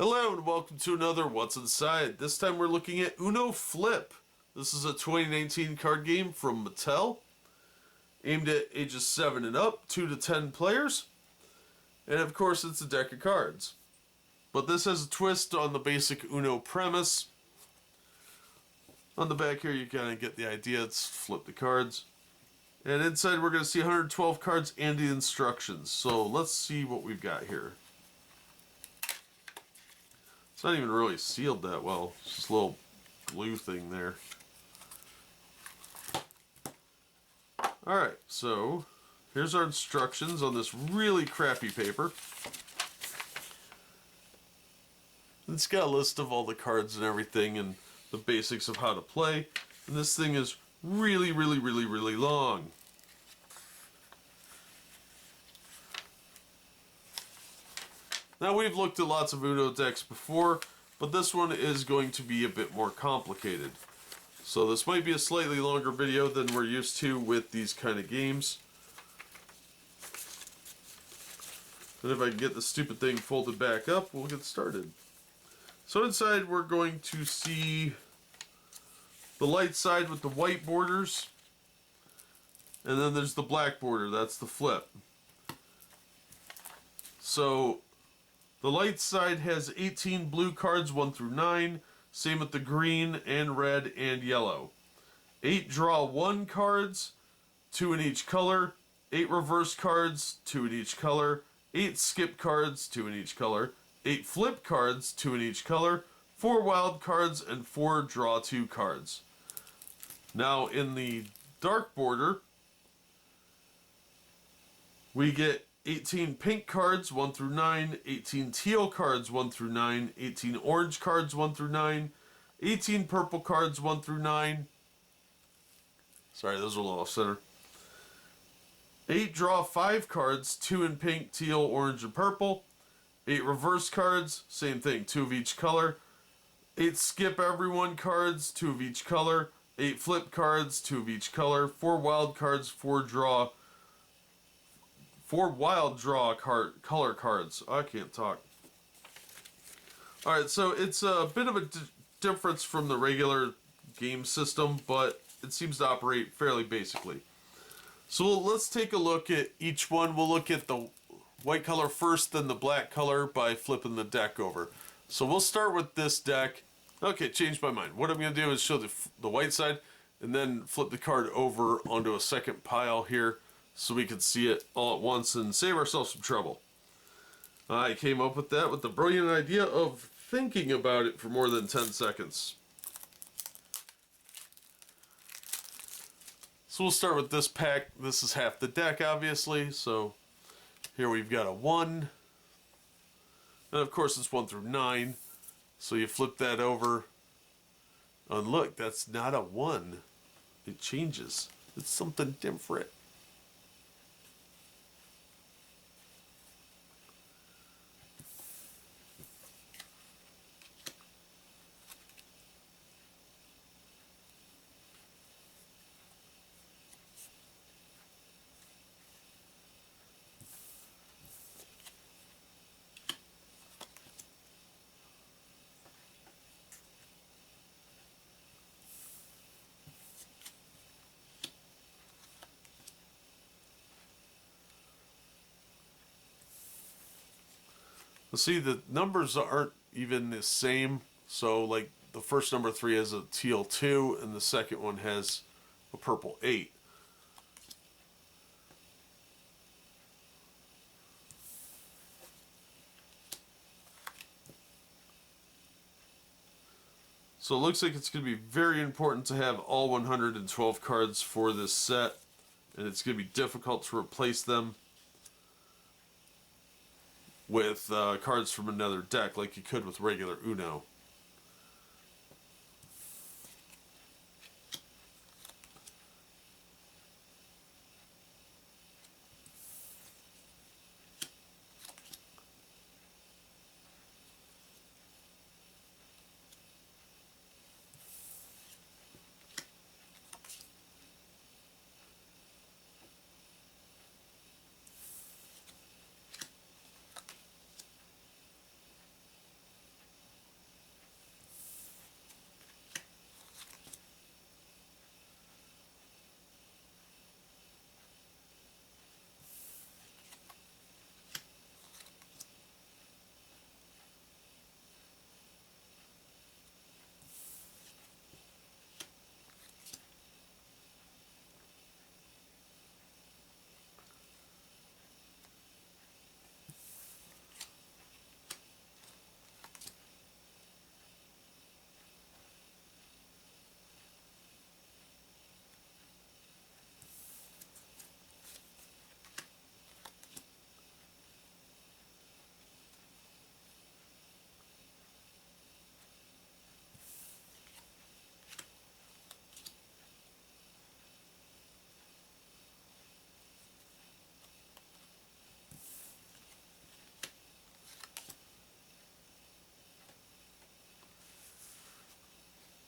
Hello and welcome to another What's Inside. This time we're looking at Uno Flip. This is a 2019 card game from Mattel, aimed at ages 7 and up, 2 to 10 players, and of course it's a deck of cards. But this has a twist on the basic Uno premise. On the back here you kind of get the idea, it's flip the cards. And inside we're going to see 112 cards and the instructions. So let's see what we've got here. It's not even really sealed that well. It's just a little glue thing there. Alright, so here's our instructions on this really crappy paper. It's got a list of all the cards and everything and the basics of how to play. And this thing is really long. Now we've looked at lots of Uno decks before, but this one is going to be a bit more complicated. So this might be a slightly longer video than we're used to with these kind of games. And if I can get the stupid thing folded back up, we'll get started. So inside we're going to see the light side with the white borders, and then there's the black border, that's the flip. So the light side has 18 blue cards 1 through 9, same with the green and red and yellow. 8 draw 1 cards, 2 in each color, 8 reverse cards, 2 in each color, 8 skip cards, 2 in each color, 8 flip cards, 2 in each color, 4 wild cards, and 4 draw 2 cards. Now in the dark border, we get 18 pink cards 1 through 9, 18 teal cards 1 through 9, 18 orange cards 1 through 9, 18 purple cards 1 through 9. Sorry, those are a little off center. 8 draw 5 cards, 2 in pink, teal, orange, and purple. 8 reverse cards, same thing, 2 of each color. 8 skip everyone cards, 2 of each color. 8 flip cards, 2 of each color. 4 wild cards, 4 wild draw color cards. Oh, I can't talk. Alright, so it's a bit of a difference from the regular game system, but it seems to operate fairly basically. So let's take a look at each one. We'll look at the white color first, then the black color by flipping the deck over. So we'll start with this deck. Okay, changed my mind. What I'm going to do is show the white side and then flip the card over onto a second pile here so we can see it all at once and save ourselves some trouble. I came up with that with the brilliant idea of thinking about it for more than 10 seconds. So we'll start with this pack. This is half the deck, obviously. So here we've got a 1. And of course it's 1 through 9. So you flip that over. And look, that's not a 1. It changes. It's something different. See, the numbers aren't even the same. So, like, the first number 3 has a teal 2, and the second one has a purple 8. So it looks like it's going to be very important to have all 112 cards for this set, and it's going to be difficult to replace them with cards from another deck like you could with regular Uno.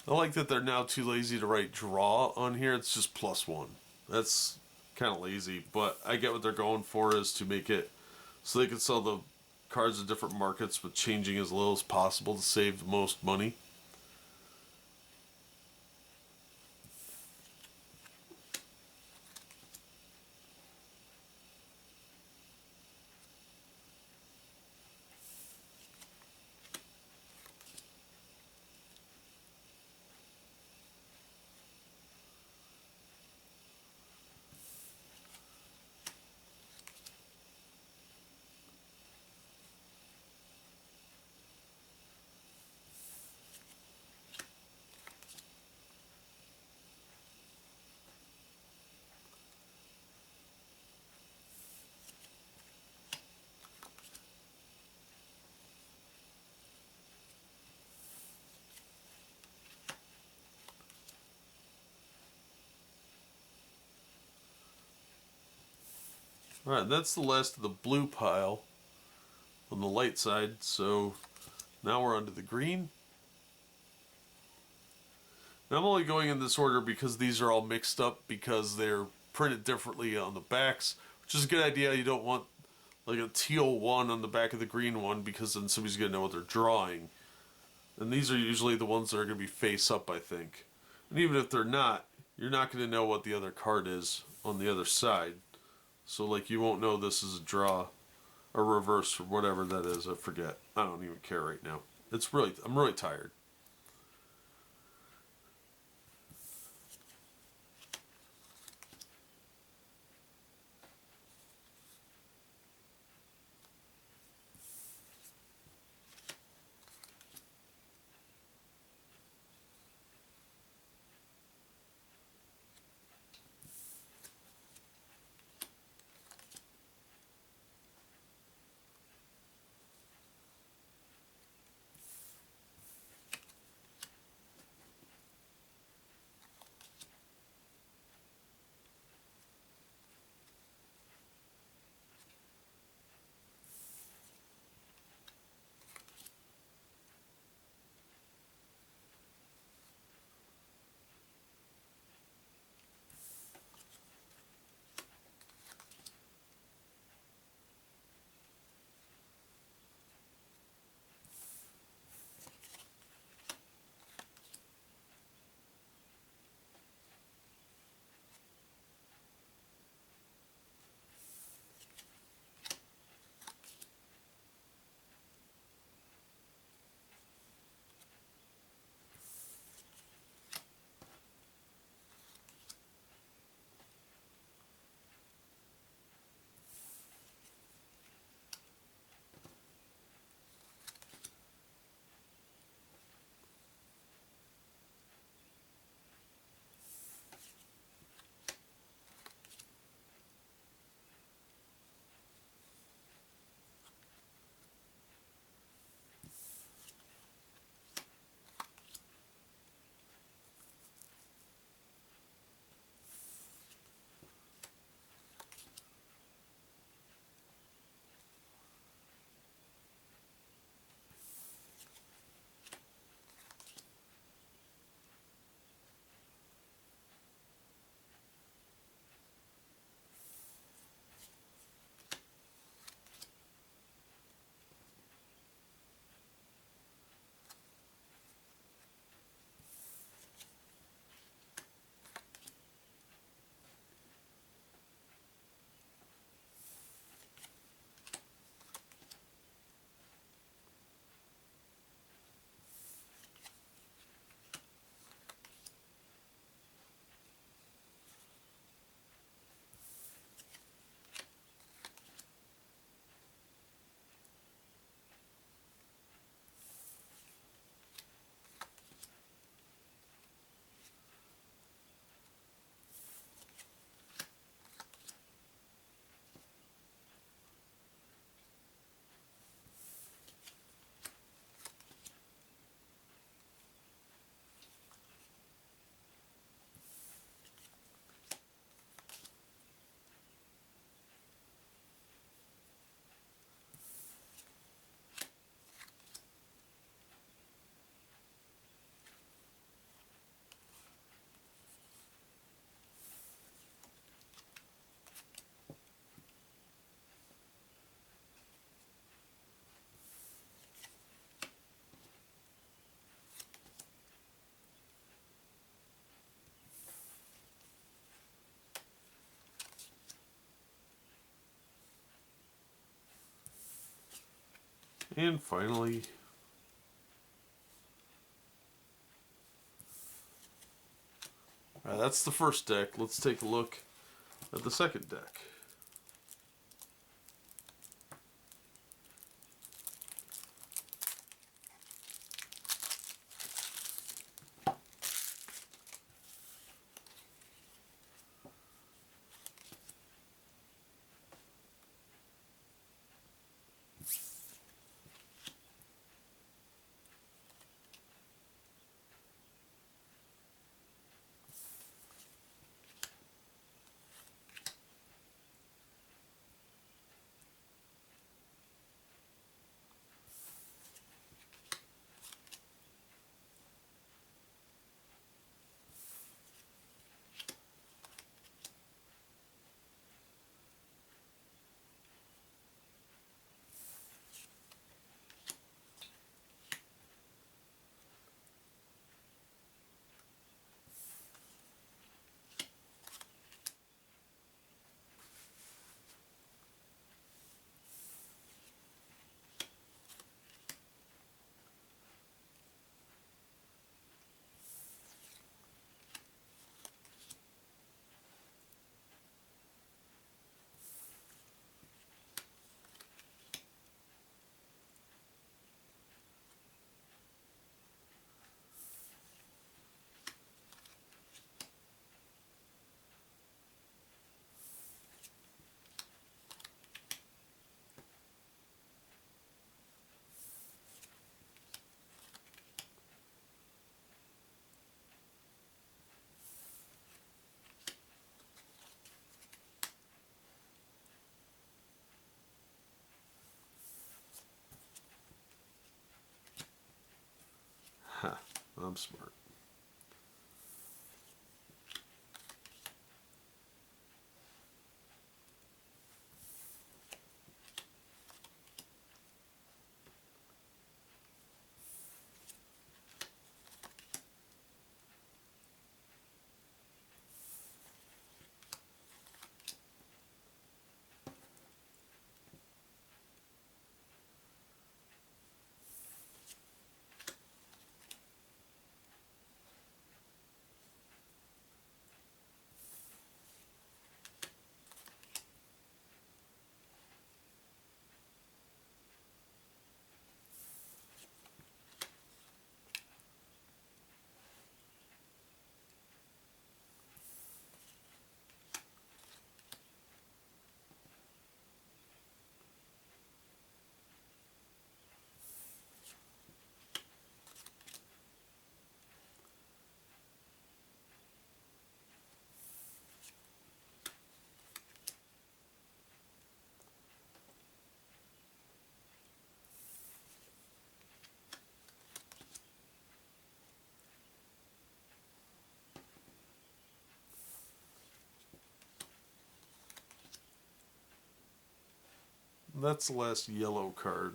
I like that they're now too lazy to write draw on here. It's just +1. That's kind of lazy, but I get what they're going for is to make it so they can sell the cards in different markets with changing as little as possible to save the most money. Alright, that's the last of the blue pile on the light side, so now we're onto the green. Now I'm only going in this order because these are all mixed up because they're printed differently on the backs, which is a good idea. You don't want like a teal one on the back of the green one because then somebody's going to know what they're drawing. And these are usually the ones that are going to be face up, I think. And even if they're not, you're not going to know what the other card is on the other side. So like you won't know this is a draw or reverse or whatever that is. I forget. I don't even care right now. I'm really tired. And finally, that's the first deck. Let's take a look at the second deck. Ha, I'm smart. That's the last yellow card.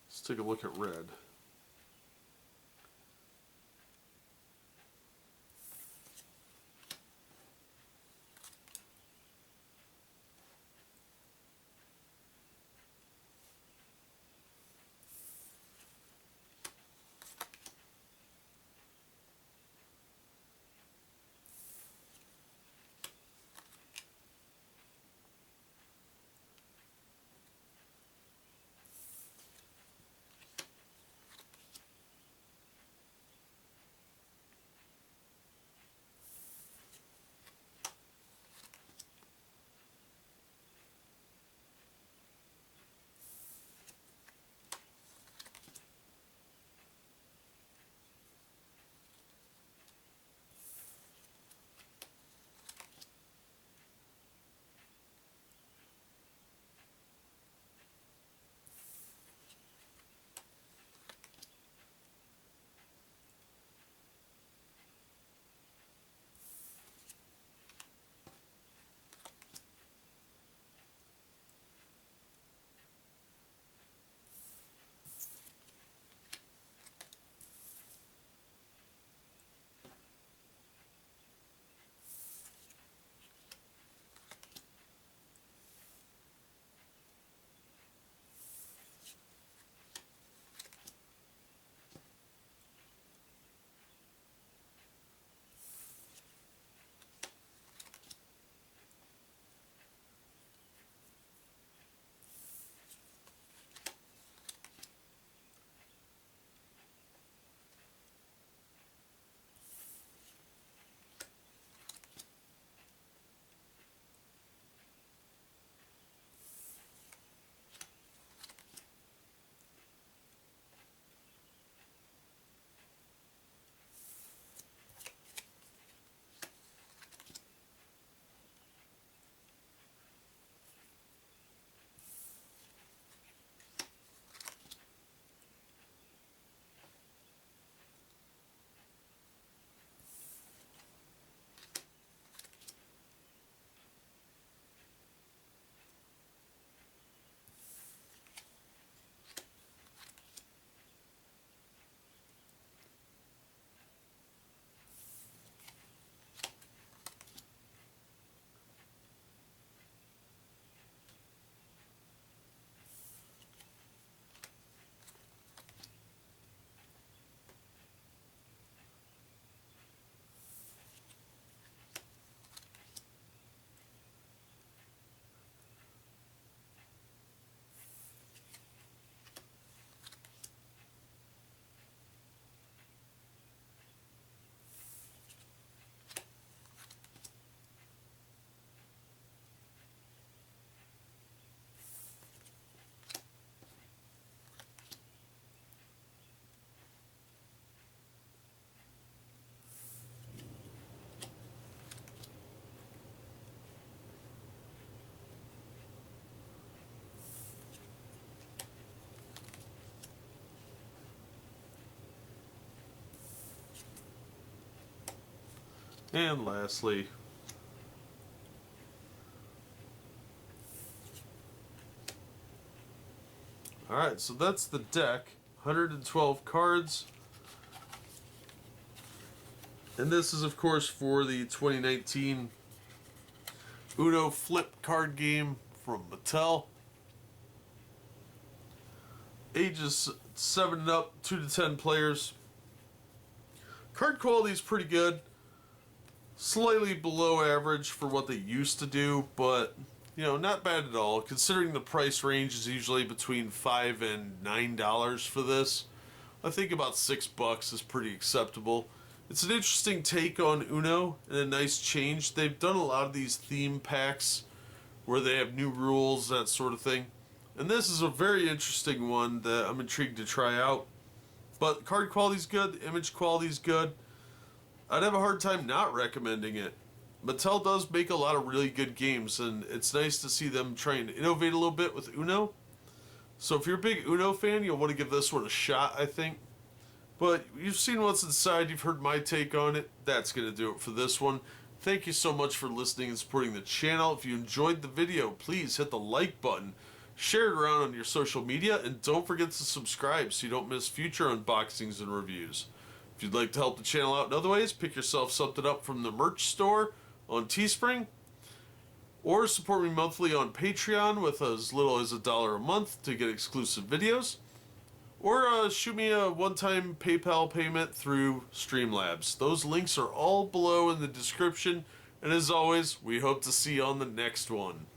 Let's take a look at red. And lastly, alright, so that's the deck. 112 cards. And this is, of course, for the 2019 Uno Flip card game from Mattel. Ages 7 and up, 2 to 10 players. Card quality is pretty good. Slightly below average for what they used to do, but, you know, not bad at all. Considering the price range is usually between $5 and $9 for this, I think about $6 is pretty acceptable. It's an interesting take on Uno and a nice change. They've done a lot of these theme packs where they have new rules, that sort of thing. And this is a very interesting one that I'm intrigued to try out. But card quality's good, the image quality's good. I'd have a hard time not recommending it. Mattel does make a lot of really good games, and it's nice to see them trying to innovate a little bit with Uno. So if you're a big Uno fan, you'll want to give this one a shot, I think. But you've seen what's inside, you've heard my take on it. That's going to do it for this one. Thank you so much for listening and supporting the channel. If you enjoyed the video, please hit the like button. Share it around on your social media, and don't forget to subscribe so you don't miss future unboxings and reviews. If you'd like to help the channel out in other ways, pick yourself something up from the merch store on Teespring, or support me monthly on Patreon with as little as $1 a month to get exclusive videos, or shoot me a one-time PayPal payment through Streamlabs. Those links are all below in the description, and as always, we hope to see you on the next one.